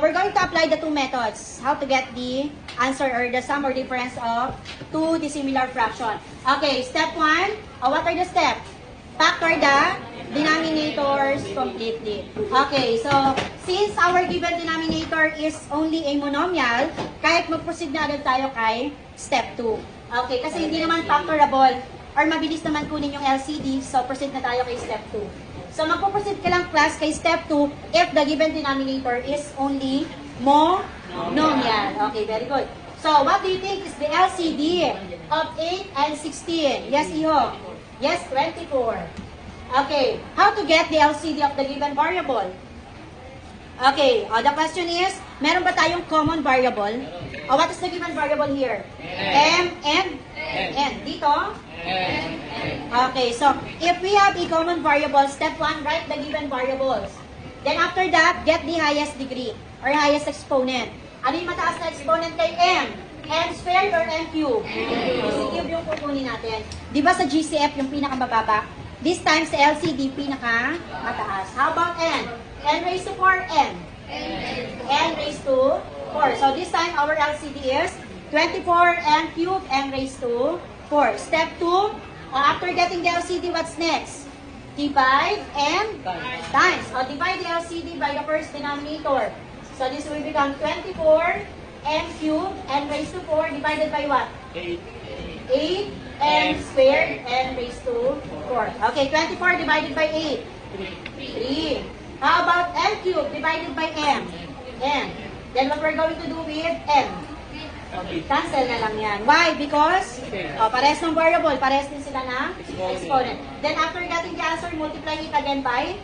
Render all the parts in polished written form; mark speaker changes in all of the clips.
Speaker 1: we're going to apply the two methods. How to get the answer or the sum or difference of two dissimilar fraction. Okay, step 1. What are the steps? Factor the denominators completely. Okay, so since our given denominator is only a monomial, kahit mag-proceed na agad tayo kay step 2. Okay, kasi hindi naman factorable or mabilis naman kunin yung LCD, so proceed na tayo kay step 2. So magpo-proceed ka lang class kay step 2 if the given denominator is only monomial. Okay, very good. So what do you think is the LCD of 8 and 16? Yes, Iho? Yes, 24. Okay, how to get the LCD of the given variable? Okay, the question is, meron ba tayong common variable? What is the given variable here? M and N. Dito? Okay, so if we have a common variable, step 1, write the given variables. Then after that, get the highest degree or highest exponent. Ano yung mataas na exponent kay M? M squared or M cube? C cube yung kukunin natin. Di ba sa GCF yung pinakamababa? This time sa LCD, pinaka-mataas. How about N? N raised to 4, N. N raised to 4. So this time, our LCD is 24, N cube, N raised to 4. Step 2, after getting the LCD, what's next? Divide and times. Divide the LCD by the first denominator. So this will become 24, N cube, N raised to 4, divided by what? 8 N squared, N raised to 4. Okay, 24 divided by 8. 3. How about N cube divided by M? N. Then what we're going to do with M? Cancel na lang yan. Why? Because pares ng variable, pares din sila na exponent. Then after getting the answer, multiply it again by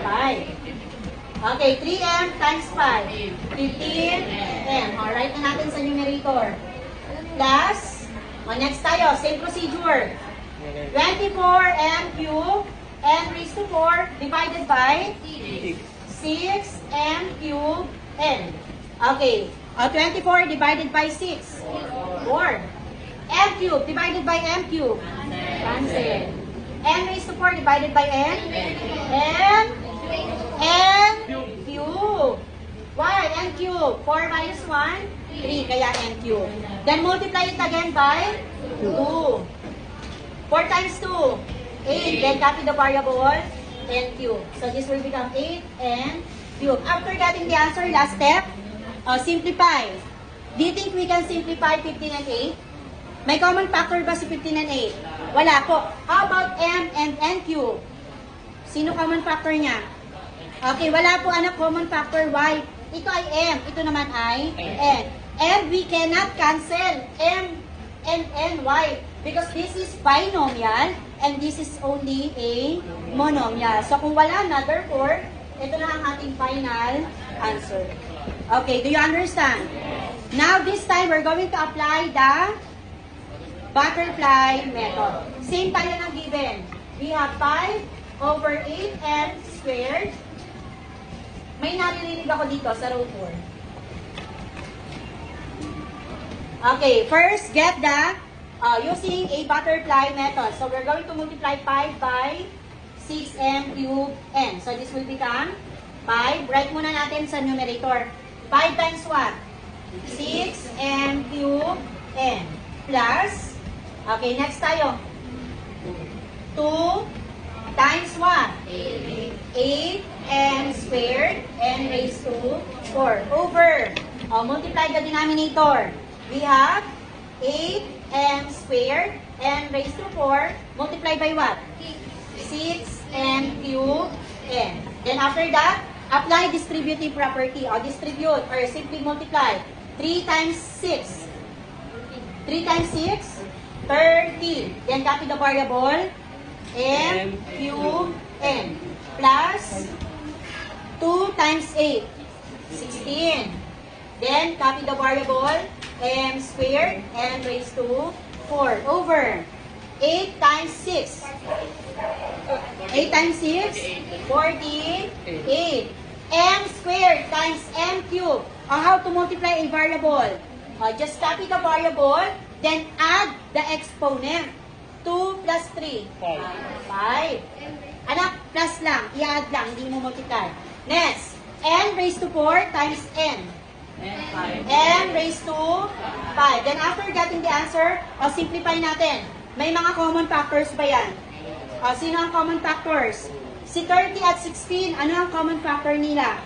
Speaker 1: 5. Okay, 3M times 5. 15M. Alright na natin sa numerator. Plus, next tayo, same procedure. 24M cube, N raised to 4, divided by 6M cube, N. Okay, 24 divided by 6, 4. M cube divided by M cube, cancel. N raised to 4 divided by N, N cube. Why? N cube. 4 minus 1, 3. Kaya N cube. Then multiply it again by 2. 4 times 2, 8. Then copy the variable, N cube. So this will become 8N cube. After getting the answer, last step, simplify. Do you think we can simplify 15 and 8? May common factor ba si 15 and 8? Wala po. How about M and N cube? Sino common factor niya? Okay, wala po anak common factor. Why? Ito ay M. Ito naman ay N. And we cannot cancel M and N. Why? Because this is binomial and this is only a monomial. So kung wala na, therefore, ito na ang ating final answer. Okay, do you understand? Now this time, we're going to apply the butterfly method. Same tayo ng given. We have 5 over 8n squared. May naririnig ako dito sa row 4. Okay, first get the using a butterfly method. So we're going to multiply 5 by 6m cubed n. So this will become 5. Write muna natin sa numerator. 5 times what? 6m cubed n. Plus, okay, next tayo. 2 times what? 8m squared n raised to 4 over. Multiply the denominator. We have 8m squared n raised to 4 multiplied by what? 6m cubed n. Then after that, apply distributive property or distribute or simply multiply. 3 times 6. 3 times 6, 30. Then copy the variable m cubed n plus 2 times 8, 16. Then copy the variable m squared n raised to 4 over 8 times 6. 8 times 6, 48. M squared times m cubed. How to multiply a variable? Just copy the variable, then add the exponent. 2 plus 3. 5. Anak, plus lang. I-add lang, hindi mo multiply. Next, n raised to 4 times n. n raised to 5. Then after getting the answer, simplify natin. May mga common factors ba yan? Sino ang common factors? Si 30 at 16, ano ang common factor nila?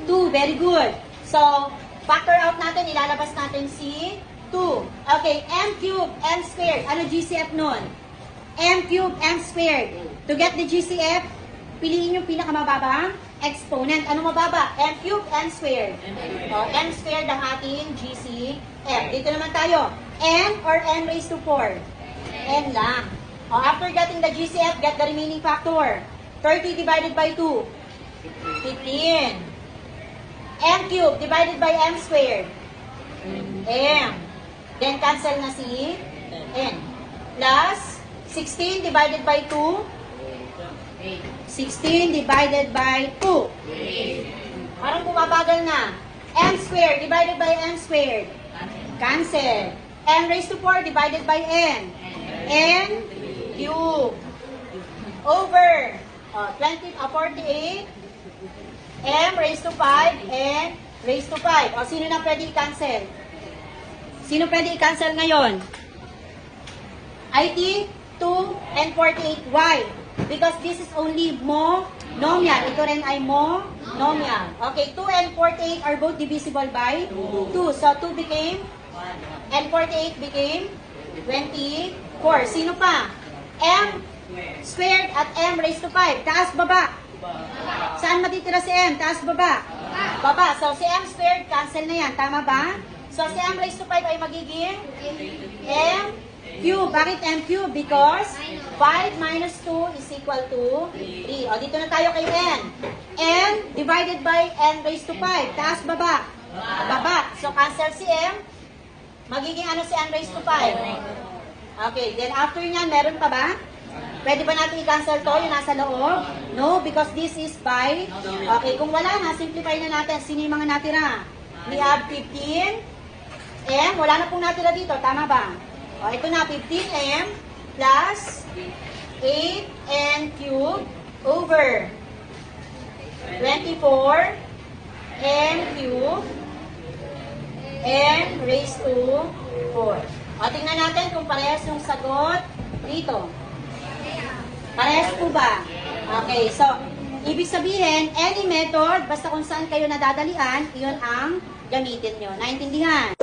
Speaker 1: 2. Very good. So, factor out natin, ilalabas natin si 2. Okay, m cubed, m squared. Ano GCF nun? M cubed, m squared. To get the GCF, piliin yung pinakamababang exponent. Ano mababa? M cubed, m squared. M squared ang ating GCF. Dito naman tayo. N or n raised to 4? N lang. After getting the GCF, get the remaining factor. 30 divided by 2. 15. M cubed divided by m squared. M. Then cancel na si n. Plus 16 divided by 2. 16 divided by 2. Parang bumabagal na. M squared divided by m squared. Cancel. M raised to 4 divided by n. N cubed. Over 48. M raised to 5 and raised to 5. Sino na pwede i-cancel? Sino pwede i-cancel ngayon? IT 2 and 48. Why? Because this is only monomial. Ito rin ay monomial. Okay, 2 and 48 are both divisible by 2. So 2 became and 48 became 24. Sino pa? M squared at m raised to 5. Taas, baba. Saan matitira si m? Taas, baba. Baba. So si m squared, cancel na yan. Tama ba? So si m raised to 5 ay magiging m cube. Bakit m cube? Because 5 minus 2 is equal to 3. O, dito na tayo kay n. n divided by n raised to 5. Taas, baba. Baba. So cancel si m. Magiging ano si n raised to 5? Okay. Then after nyan, meron pa ba? Pwede ba natin i-cancel to, yung nasa loob? No, because this is by... Okay, kung wala na, simplify na natin. Sino yung mga natira? We have 15. M, wala na pong natira dito. Tama ba? O, ito na, 15M plus 8N cubed over 24N cubed N raised to 4. O, tingnan natin kung parehas yung sagot dito. Parehas po ba? Okay, so, ibig sabihin, any method, basta kung saan kayo nadadalian, iyon ang gamitin nyo. Naintindihan?